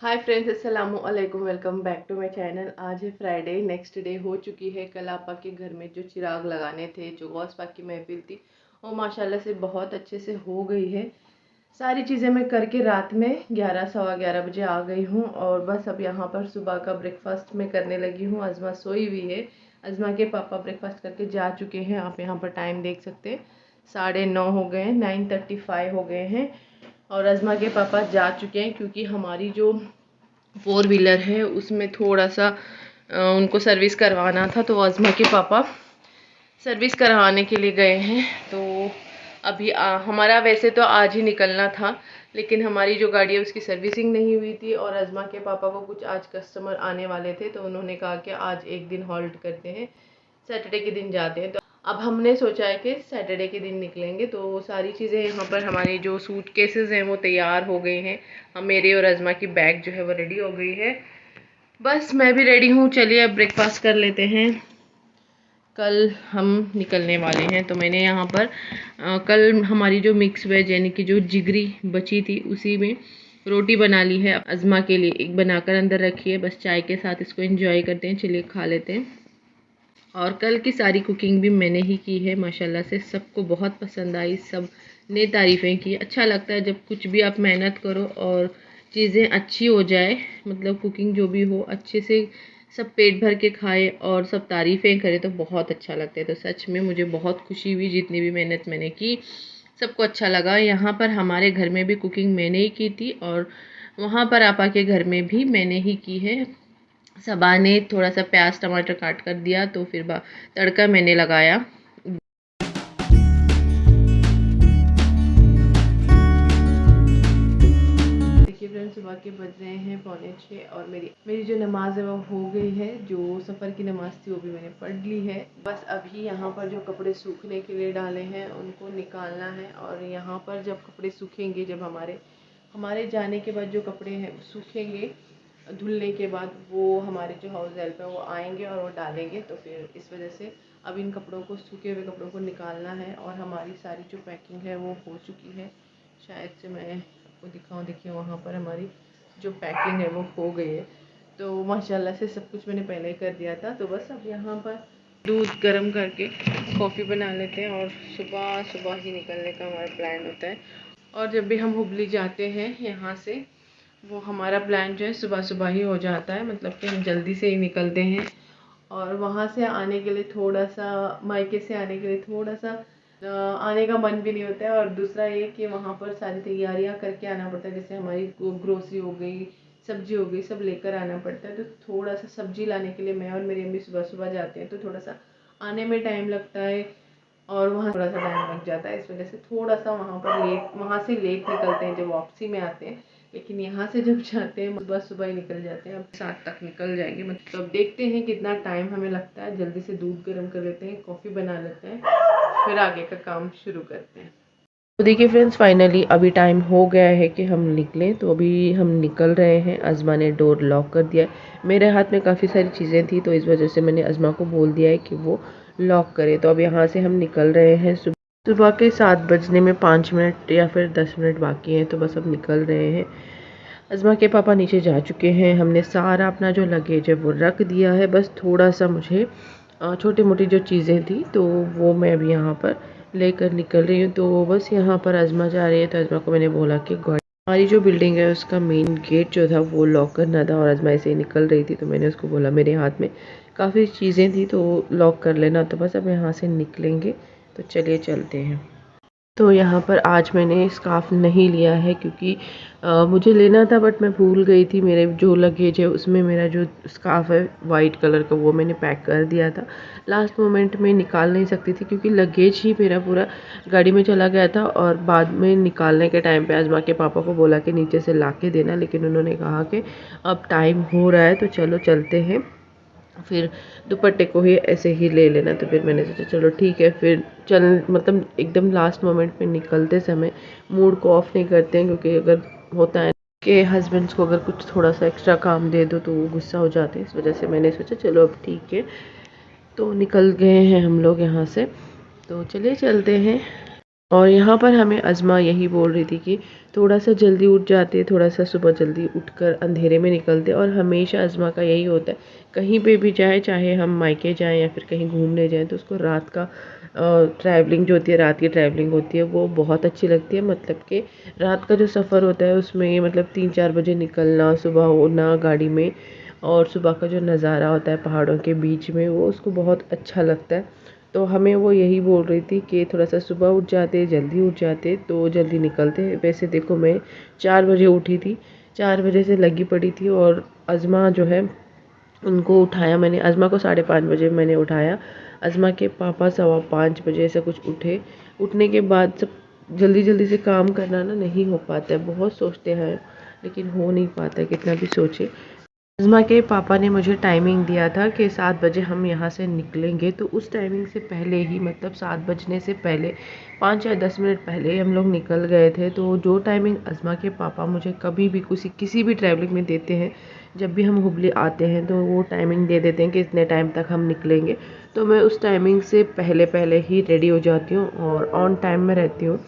हाय friends, अस्सलाम वालेकुम। Welcome back to my channel. आज है फ्राइडे, नेक्स्ट डे हो चुकी है। कल आपा के घर में जो चिराग लगाने थे, जो गौस पाक की महफिल थी, वो माशाल्लाह से बहुत अच्छे से हो गई है। सारी चीज़ें मैं करके रात में 11 सवा 11 बजे आ गई हूँ और बस अब यहाँ पर सुबह का ब्रेकफास्ट मैं करने लगी हूँ। अज़मा सोई हुई है। अज़मा के पापा ब्रेकफास्ट करके जा चुके हैं। आप यहाँ पर टाइम देख सकते हैं, 9:30 हो गए हैं, 9:35 हो गए हैं और अज़मा के पापा जा चुके हैं क्योंकि हमारी जो 4 व्हीलर है उसमें थोड़ा सा उनको सर्विस करवाना था, तो अज़मा के पापा सर्विस करवाने के लिए गए हैं। तो अभी हमारा वैसे तो आज ही निकलना था, लेकिन हमारी जो गाड़ी है उसकी सर्विसिंग नहीं हुई थी और अज़मा के पापा को कुछ आज कस्टमर आने वाले थे, तो उन्होंने कहा कि आज एक दिन हॉल्ट करते हैं, सैटरडे के दिन जाते हैं। तो अब हमने सोचा है कि सैटरडे के दिन निकलेंगे। तो सारी चीज़ें यहाँ पर हमारी जो सूट केसेस हैं वो तैयार हो गए हैं। हम मेरे और अज़मा की बैग जो है वो रेडी हो गई है। बस मैं भी रेडी हूँ। चलिए अब ब्रेकफास्ट कर लेते हैं। कल हम निकलने वाले हैं। तो मैंने यहाँ पर कल हमारी जो मिक्स वेज यानी कि जो जिगरी बची थी उसी में रोटी बना ली है। अज़मा के लिए एक बनाकर अंदर रखी है, बस चाय के साथ इसको एंजॉय करते हैं। चलिए खा लेते हैं। और कल की सारी कुकिंग भी मैंने ही की है। माशाल्लाह से सबको बहुत पसंद आई, सब ने तारीफ़ें की। अच्छा लगता है जब कुछ भी आप मेहनत करो और चीज़ें अच्छी हो जाए, मतलब कुकिंग जो भी हो अच्छे से सब पेट भर के खाए और सब तारीफ़ें करें तो बहुत अच्छा लगता है। तो सच में मुझे बहुत खुशी हुई, जितनी भी मेहनत मैंने की सबको अच्छा लगा। यहाँ पर हमारे घर में भी कुकिंग मैंने ही की थी और वहाँ पर आपा के घर में भी मैंने ही की है। सबा ने थोड़ा सा प्याज टमाटर काट कर दिया, तो फिर तड़का मैंने लगाया। देखिए फ्रेंड्स, सुबह के बज रहे हैं 5:45 और मेरी जो नमाज है वो हो गई है। जो सफ़र की नमाज थी वो भी मैंने पढ़ ली है। बस अभी यहाँ पर जो कपड़े सूखने के लिए डाले हैं उनको निकालना है। और यहाँ पर जब कपड़े सूखेंगे, जब हमारे जाने के बाद जो कपड़े हैं सूखेंगे धुलने के बाद, वो हमारे जो हाउस हेल्प है वो आएंगे और वो डालेंगे। तो फिर इस वजह से अब इन कपड़ों को, सूखे हुए कपड़ों को निकालना है। और हमारी सारी जो पैकिंग है वो हो चुकी है। शायद से मैं आपको दिखाऊं। देखिए वहाँ पर हमारी जो पैकिंग है वो हो गई है। तो माशाल्लाह से सब कुछ मैंने पहले ही कर दिया था। तो बस अब यहाँ पर दूध गर्म करके कॉफ़ी बना लेते हैं और सुबह सुबह ही निकलने का हमारा प्लान होता है। और जब भी हम हुबली जाते हैं यहाँ से, वो हमारा प्लान जो है सुबह सुबह ही हो जाता है, मतलब कि हम जल्दी से ही निकलते हैं। और वहाँ से आने के लिए थोड़ा सा, मायके से आने के लिए थोड़ा सा आने का मन भी नहीं होता है। और दूसरा ये कि वहाँ पर सारी तैयारियाँ करके आना पड़ता है। जैसे हमारी ग्रोसरी हो गई, सब्जी हो गई, सब लेकर आना पड़ता है। तो थोड़ा सा सब्जी लाने के लिए मैं और मेरी अम्मी सुबह सुबह जाते हैं, तो थोड़ा सा आने में टाइम लगता है और वहाँ थोड़ा सा टाइम लग जाता है। इस वजह से थोड़ा सा वहाँ से लेट निकलते हैं जब वापसी में आते हैं। लेकिन यहाँ से जब जाते हैं सुबह सुबह ही निकल जाते हैं। अब 7 तक निकल जाएंगे। मतलब देखते हैं कितना टाइम हमें लगता है। जल्दी से दूध गर्म कर लेते हैं, कॉफ़ी बना लेते हैं, फिर आगे का काम शुरू करते हैं। तो देखिए फ्रेंड्स, फाइनली अभी टाइम हो गया है कि हम निकलें। तो अभी हम निकल रहे हैं। अज़मा ने डोर लॉक कर दिया है। मेरे हाथ में काफ़ी सारी चीज़ें थी, तो इस वजह से मैंने अज़मा को बोल दिया है कि वो लॉक करे। तो अब यहाँ से हम निकल रहे हैं। सुबह के 7 बजने में 5 मिनट या फिर 10 मिनट बाकी हैं, तो बस अब निकल रहे हैं। अज़मा के पापा नीचे जा चुके हैं। हमने सारा अपना जो लगेज है वो रख दिया है। बस थोड़ा सा मुझे छोटी मोटी जो चीज़ें थी तो वो मैं अभी यहाँ पर लेकर निकल रही हूँ। तो बस यहाँ पर अज़मा जा रही है, तो अज़मा को मैंने बोला कि हमारी जो बिल्डिंग है उसका मेन गेट जो था वो लॉक करना था और अज़मा ऐसे ही निकल रही थी। तो मैंने उसको बोला, मेरे हाथ में काफ़ी चीज़ें थी तो लॉक कर लेना। तो बस अब यहाँ से निकलेंगे, तो चलिए चलते हैं। तो यहाँ पर आज मैंने स्कार्फ़ नहीं लिया है क्योंकि मुझे लेना था, बट मैं भूल गई थी। मेरे जो लगेज है उसमें मेरा जो स्कार्फ़ है वाइट कलर का वो मैंने पैक कर दिया था। लास्ट मोमेंट में निकाल नहीं सकती थी क्योंकि लगेज ही मेरा पूरा गाड़ी में चला गया था। और बाद में निकालने के टाइम पे अज़मा के पापा को बोला कि नीचे से ला के देना, लेकिन उन्होंने कहा कि अब टाइम हो रहा है तो चलो चलते हैं, फिर दुपट्टे को ही ऐसे ही ले लेना। तो फिर मैंने सोचा चलो ठीक है। फिर मतलब एकदम लास्ट मोमेंट पे निकलते समय मूड को ऑफ नहीं करते हैं, क्योंकि अगर होता है कि हस्बैंड्स को अगर कुछ थोड़ा सा एक्स्ट्रा काम दे दो तो वो गुस्सा हो जाते हैं। इस वजह से मैंने सोचा चलो अब ठीक है। तो निकल गए हैं हम लोग यहाँ से, तो चलिए चलते हैं। और यहाँ पर हमें अज़मा यही बोल रही थी कि थोड़ा सा जल्दी उठ जाते, थोड़ा सा सुबह जल्दी उठकर अंधेरे में निकलते। और हमेशा अज़मा का यही होता है, कहीं पे भी जाए, चाहे हम मायके जाएं या फिर कहीं घूमने जाएं, तो उसको रात का ट्रैवलिंग जो होती है, रात की ट्रैवलिंग होती है, वो बहुत अच्छी लगती है। मतलब कि रात का जो सफ़र होता है उसमें मतलब 3-4 बजे निकलना, सुबह होना गाड़ी में, और सुबह का जो नज़ारा होता है पहाड़ों के बीच में, वो उसको बहुत अच्छा लगता है। तो हमें वो यही बोल रही थी कि थोड़ा सा सुबह उठ जाते, जल्दी उठ जाते तो जल्दी निकलते। वैसे देखो मैं 4 बजे उठी थी, 4 बजे से लगी पड़ी थी, और अज़मा जो है उनको उठाया मैंने। अज़मा को 5:30 बजे मैंने उठाया। अज़मा के पापा 5:15 बजे ऐसा कुछ उठे। उठने के बाद सब जल्दी जल्दी से काम करना ना नहीं हो पाता है, बहुत सोचते हैं लेकिन हो नहीं पाता है कितना भी सोचे। अज़मा के पापा ने मुझे टाइमिंग दिया था कि 7 बजे हम यहाँ से निकलेंगे, तो उस टाइमिंग से पहले ही, मतलब 7 बजने से पहले 5 या 10 मिनट पहले हम लोग निकल गए थे। तो जो टाइमिंग अज़मा के पापा मुझे कभी भी किसी भी ट्रैवलिंग में देते हैं, जब भी हम हुबली आते हैं तो वो टाइमिंग दे देते हैं कि इतने टाइम तक हम निकलेंगे, तो मैं उस टाइमिंग से पहले पहले ही रेडी हो जाती हूँ और ऑन टाइम में रहती हूँ।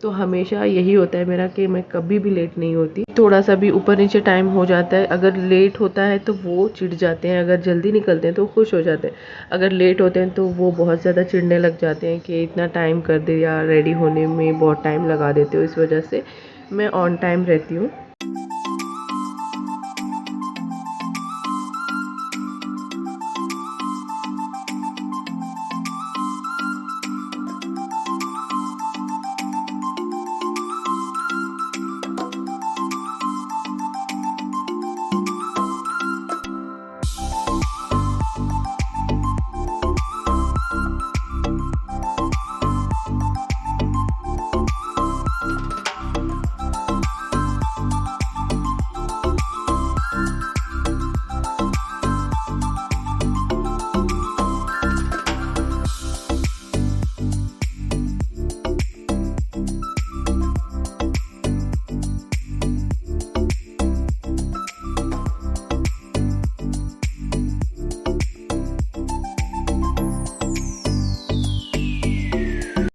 तो हमेशा यही होता है मेरा कि मैं कभी भी लेट नहीं होती। थोड़ा सा भी ऊपर नीचे टाइम हो जाता है, अगर लेट होता है तो वो चिढ़ जाते हैं, अगर जल्दी निकलते हैं तो खुश हो जाते हैं। अगर लेट होते हैं तो वो बहुत ज़्यादा चिढ़ने लग जाते हैं कि इतना टाइम कर दिया, रेडी होने में बहुत टाइम लगा देते हो। इस वजह से मैं ऑन टाइम रहती हूँ।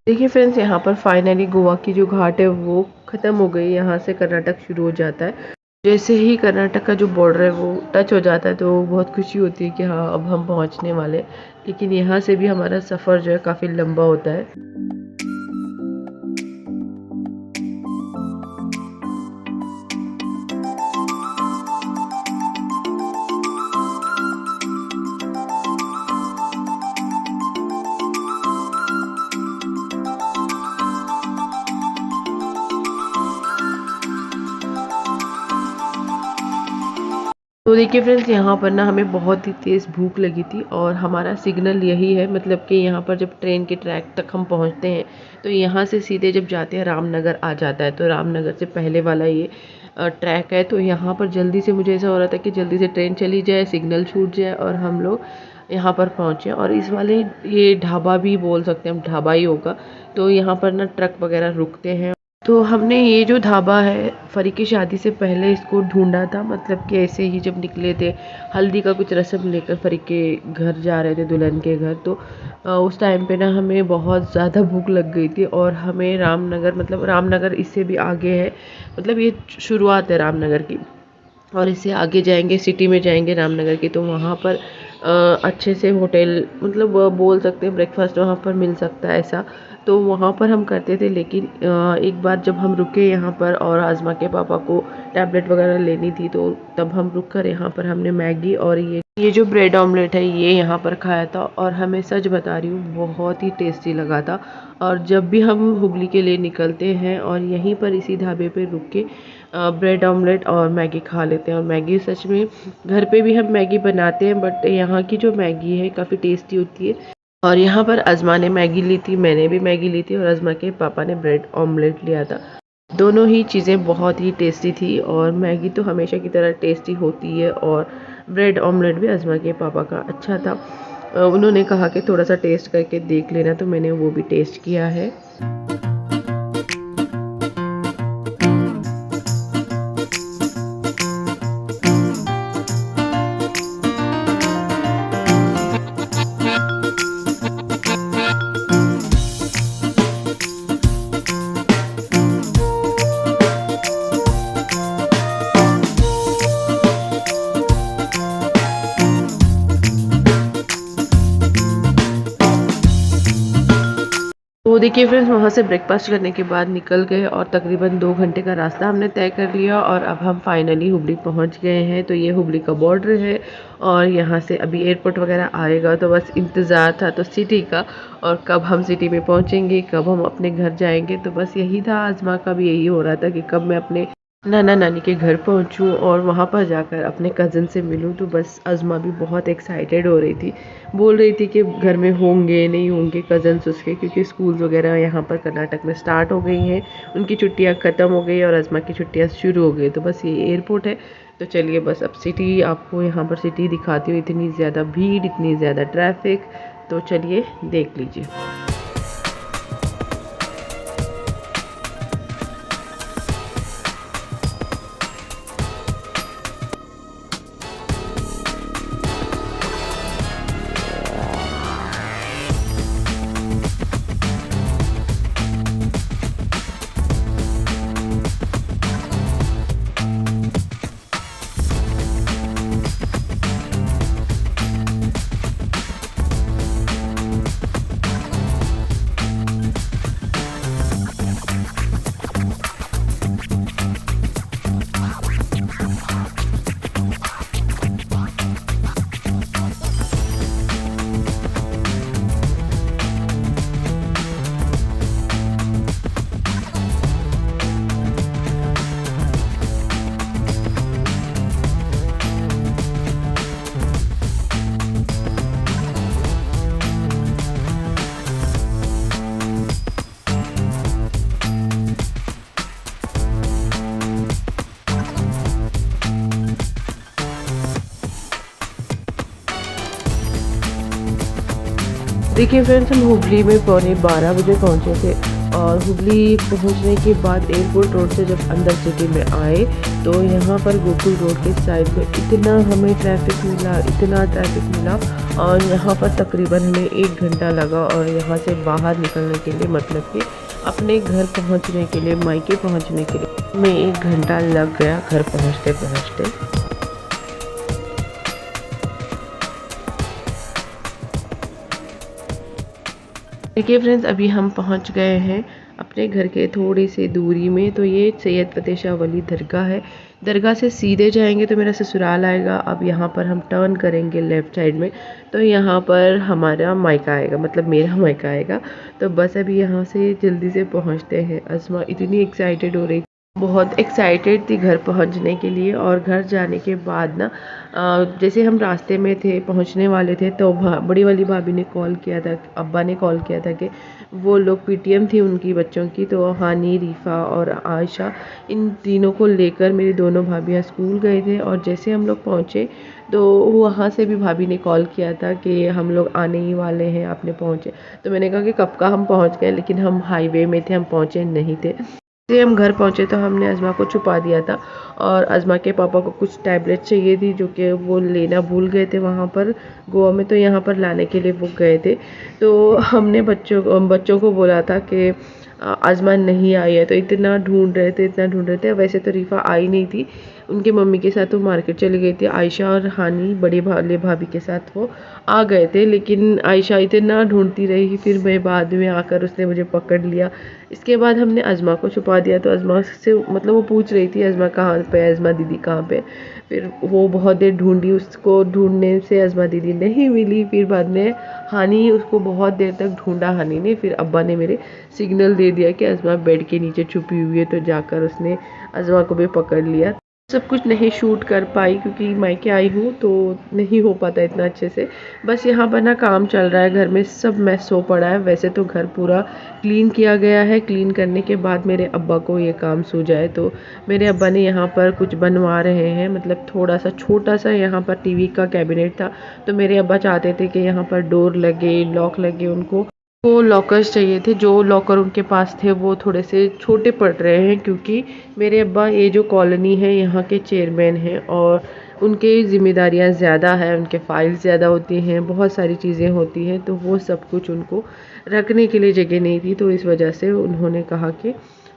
देखिए फ्रेंड्स, यहाँ पर फाइनली गोवा की जो घाट है वो ख़त्म हो गई। यहाँ से कर्नाटक शुरू हो जाता है। जैसे ही कर्नाटक का जो बॉर्डर है वो टच हो जाता है तो बहुत खुशी होती है कि हाँ अब हम पहुँचने वाले। लेकिन यहाँ से भी हमारा सफ़र जो है काफ़ी लंबा होता है। तो देखिए फ्रेंड्स, यहाँ पर ना हमें बहुत ही तेज़ भूख लगी थी, और हमारा सिग्नल यही है, मतलब कि यहाँ पर जब ट्रेन के ट्रैक तक हम पहुँचते हैं तो यहाँ से सीधे जब जाते हैं रामनगर आ जाता है। तो रामनगर से पहले वाला ये ट्रैक है। तो यहाँ पर जल्दी से मुझे ऐसा हो रहा था कि जल्दी से ट्रेन चली जाए, सिग्नल छूट जाए और हम लोग यहाँ पर पहुँचे। और इस वाले ये ढाबा भी बोल सकते हैं हम, ढाबा ही होगा। तो यहाँ पर ना ट्रक वगैरह रुकते हैं। तो हमने ये जो ढाबा है, फरी की शादी से पहले इसको ढूंढा था। मतलब कि ऐसे ही जब निकले थे, हल्दी का कुछ रस्म लेकर फरी के घर जा रहे थे, दुल्हन के घर। तो उस टाइम पे ना हमें बहुत ज़्यादा भूख लग गई थी, और हमें रामनगर, मतलब रामनगर इससे भी आगे है, मतलब ये शुरुआत है रामनगर की। और इससे आगे जाएंगे, सिटी में जाएंगे रामनगर की, तो वहाँ पर अच्छे से होटल, मतलब बोल सकते हैं ब्रेकफास्ट वहाँ पर मिल सकता है ऐसा। तो वहाँ पर हम करते थे। लेकिन एक बार जब हम रुके यहाँ पर, और आज़मा के पापा को टैबलेट वगैरह लेनी थी, तो तब हम रुक कर यहाँ पर हमने मैगी और ये जो ब्रेड ऑमलेट है ये यहाँ पर खाया था। और हमें सच बता रही हूँ, बहुत ही टेस्टी लगा था। और जब भी हम हुबली के लिए निकलते हैं और यहीं पर इसी ढाबे पे रुक के ब्रेड ऑमलेट और मैगी खा लेते हैं। और मैगी सच में, घर पे भी हम मैगी बनाते हैं, बट यहाँ की जो मैगी है काफ़ी टेस्टी होती है। और यहाँ पर अज़मा ने मैगी ली थी, मैंने भी मैगी ली थी, और अज़मा के पापा ने ब्रेड ऑमलेट लिया था। दोनों ही चीज़ें बहुत ही टेस्टी थी, और मैगी तो हमेशा की तरह टेस्टी होती है, और ब्रेड ऑमलेट भी अज़मा के पापा का अच्छा था। उन्होंने कहा कि थोड़ा सा टेस्ट करके देख लेना, तो मैंने वो भी टेस्ट किया है। देखिए फ्रेंड्स, वहाँ से ब्रेकफास्ट करने के बाद निकल गए और तकरीबन 2 घंटे का रास्ता हमने तय कर लिया और अब हम फाइनली हुबली पहुँच गए हैं। तो ये हुबली का बॉर्डर है और यहाँ से अभी एयरपोर्ट वगैरह आएगा, तो बस इंतज़ार था तो सिटी का, और कब हम सिटी में पहुँचेंगे, कब हम अपने घर जाएंगे। तो बस यही था, आज़मा का भी यही हो रहा था कि कब मैं अपने नाना नानी के घर पहुंचूं और वहां पर जाकर अपने कज़न से मिलूं। तो बस अज़मा भी बहुत एक्साइटेड हो रही थी, बोल रही थी कि घर में होंगे नहीं होंगे कज़न्स उसके, क्योंकि स्कूल्स वगैरह यहाँ पर कर्नाटक में स्टार्ट हो गई हैं, उनकी छुट्टियाँ ख़त्म हो गई और अज़मा की छुट्टियाँ शुरू हो गई। तो बस ये एयरपोर्ट है। तो चलिए बस अब सिटी, आपको यहाँ पर सिटी दिखाती हूँ। इतनी ज़्यादा भीड़, इतनी ज़्यादा ट्रैफिक, तो चलिए देख लीजिए। देखिए फ्रेंड्स, हम हुबली में पौने 12 बजे पहुंचे थे और हुबली पहुंचने के बाद एयरपोर्ट रोड से जब अंदर सिटी में आए तो यहाँ पर गोकुल रोड के साइड में इतना हमें ट्रैफिक मिला, इतना ट्रैफिक मिला, और यहाँ पर तकरीबन हमें 1 घंटा लगा। और यहाँ से बाहर निकलने के लिए, मतलब कि अपने घर पहुँचने के लिए, मायके पहुँचने के लिए हमें 1 घंटा लग गया घर पहुँचते पहुँचते। देखिए फ्रेंड्स, अभी हम पहुंच गए हैं अपने घर के थोड़ी सी दूरी में। तो ये सैयद फतेह शाह वली दरगाह है। दरगाह से सीधे जाएंगे तो मेरा ससुराल आएगा। अब यहाँ पर हम टर्न करेंगे लेफ़्ट साइड में तो यहाँ पर हमारा मायका आएगा, मतलब मेरा मायका आएगा। तो बस अभी यहाँ से जल्दी से पहुँचते हैं। अज़मा इतनी एक्साइटेड हो रही, बहुत एक्साइटेड थी घर पहुंचने के लिए। और घर जाने के बाद ना, जैसे हम रास्ते में थे, पहुंचने वाले थे, तो बड़ी वाली भाभी ने कॉल किया था, अब्बा ने कॉल किया था कि वो लोग पीटीएम थी उनकी बच्चों की, तो हानी, रीफ़ा और आयशा, इन तीनों को लेकर मेरी दोनों भाभियाँ स्कूल गए थे। और जैसे हम लोग पहुँचे तो वहाँ से भी भाभी ने कॉल किया था कि हम लोग आने ही वाले हैं, आपने पहुँचे। तो मैंने कहा कि कब का हम पहुँच गए, लेकिन हम हाईवे में थे, हम पहुँचे नहीं थे। जैसे हम घर पहुंचे तो हमने अज़मा को छुपा दिया था और अज़मा के पापा को कुछ टैबलेट चाहिए थी जो कि वो लेना भूल गए थे वहाँ पर गोवा में, तो यहाँ पर लाने के लिए वो गए थे। तो हमने बच्चों को बोला था कि अज़मा नहीं आई है, तो इतना ढूंढ रहे थे, इतना ढूंढ रहे थे। वैसे तो रीफ़ा आई नहीं थी, उनकी मम्मी के साथ वो मार्केट चली गई थी। आयशा और हानी बड़ी वाले भाभी के साथ वो आ गए थे, लेकिन आयशा इतना ढूंढती रही, फिर मैं बाद में आकर उसने मुझे पकड़ लिया। इसके बाद हमने अज़मा को छुपा दिया। तो अज़मा से, मतलब वो पूछ रही थी अज़मा कहाँ पे है, अज़मा दीदी कहाँ पे। फिर वो बहुत देर ढूंढी, उसको ढूंढने से अज़मा दीदी नहीं मिली। फिर बाद में हानी, उसको बहुत देर तक ढूंढा हानी ने। फिर अब्बा ने मेरे सिग्नल दे दिया कि अज़मा बेड के नीचे छुपी हुई है, तो जाकर उसने अज़मा को भी पकड़ लिया। सब कुछ नहीं शूट कर पाई क्योंकि मायके आई हूँ तो नहीं हो पाता इतना अच्छे से। बस यहाँ पर ना काम चल रहा है, घर में सब मैस हो पड़ा है। वैसे तो घर पूरा क्लीन किया गया है, क्लीन करने के बाद मेरे अब्बा को ये काम सूझा है। तो मेरे अब्बा ने यहाँ पर कुछ बनवा रहे हैं, मतलब थोड़ा सा छोटा सा यहाँ पर टीवी का कैबिनेट था, तो मेरे अब्बा चाहते थे कि यहाँ पर डोर लगे, लॉक लगे। उनको वो लॉकर्स चाहिए थे, जो लॉकर उनके पास थे वो थोड़े से छोटे पड़ रहे हैं, क्योंकि मेरे अब्बा ये जो कॉलोनी है यहाँ के चेयरमैन हैं और उनके ज़िम्मेदारियाँ ज़्यादा है, उनके फाइल्स ज़्यादा होती हैं, बहुत सारी चीज़ें होती हैं, तो वो सब कुछ उनको रखने के लिए जगह नहीं थी। तो इस वजह से उन्होंने कहा कि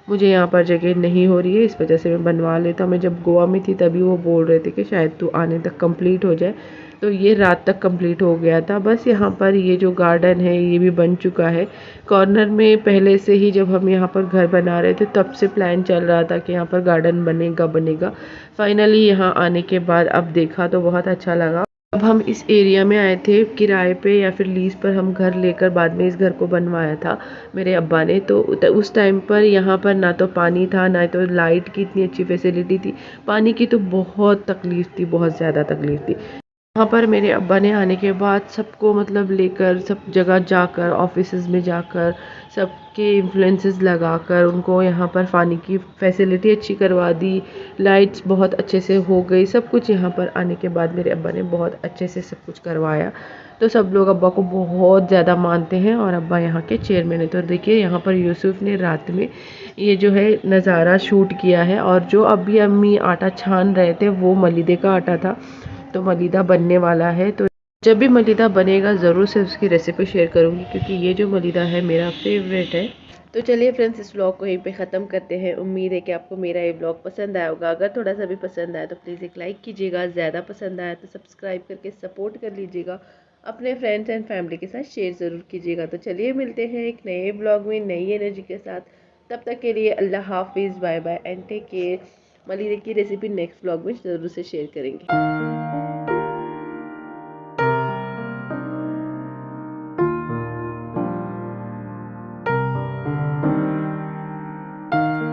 मुझे यहाँ पर जगह नहीं हो रही है, इस वजह से मैं बनवा लेता हूँ। मैं जब गोवा में थी तभी वो बोल रहे थे कि शायद तू आने तक कंप्लीट हो जाए, तो ये रात तक कंप्लीट हो गया था। बस यहाँ पर ये जो गार्डन है ये भी बन चुका है। कॉर्नर में पहले से ही जब हम यहाँ पर घर बना रहे थे तब से प्लान चल रहा था कि यहाँ पर गार्डन बनेगा बनेगा। फाइनली यहाँ आने के बाद अब देखा तो बहुत अच्छा लगा। अब हम इस एरिया में आए थे किराए पे या फिर लीज पर हम घर लेकर, बाद में इस घर को बनवाया था मेरे अब्बा ने। तो उस टाइम पर यहाँ पर ना तो पानी था ना तो लाइट की इतनी अच्छी फैसिलिटी थी। पानी की तो बहुत तकलीफ़ थी, बहुत ज़्यादा तकलीफ़ थी। वहाँ पर मेरे अब्बा ने आने के बाद सबको मतलब लेकर सब जगह जाकर, ऑफिसेज़ में जाकर, सबके इन्फ्लुएंसेस लगाकर उनको यहाँ पर पानी की फैसिलिटी अच्छी करवा दी। लाइट्स बहुत अच्छे से हो गई। सब कुछ यहाँ पर आने के बाद मेरे अब्बा ने बहुत अच्छे से सब कुछ करवाया। तो सब लोग अब्बा को बहुत ज़्यादा मानते हैं और अब्बा यहाँ के चेयरमैन हैं। तो देखिए यहाँ पर यूसुफ ने रात में ये जो है नज़ारा शूट किया है। और जो अभी अम्मी आटा छान रहे थे वो मलीदे का आटा था, तो मलीदा बनने वाला है। तो जब भी मलीदा बनेगा ज़रूर से उसकी रेसिपी शेयर करूँगी, क्योंकि ये जो मलीदा है मेरा फेवरेट है। तो चलिए फ्रेंड्स, इस व्लॉग को यहीं पे ख़त्म करते हैं। उम्मीद है कि आपको मेरा ये व्लॉग पसंद आया होगा। अगर थोड़ा सा भी पसंद आया तो प्लीज़ एक लाइक कीजिएगा, ज़्यादा पसंद आया तो सब्सक्राइब करके सपोर्ट कर लीजिएगा। अपने फ्रेंड्स एंड फैमिली के साथ शेयर ज़रूर कीजिएगा। तो चलिए मिलते हैं एक नए ब्लॉग में नई एनर्जी के साथ। तब तक के लिए अल्लाह हाफिज़, bye bye and take care. मलीदे की रेसिपी नेक्स्ट ब्लॉग में ज़रूर से शेयर करेंगे।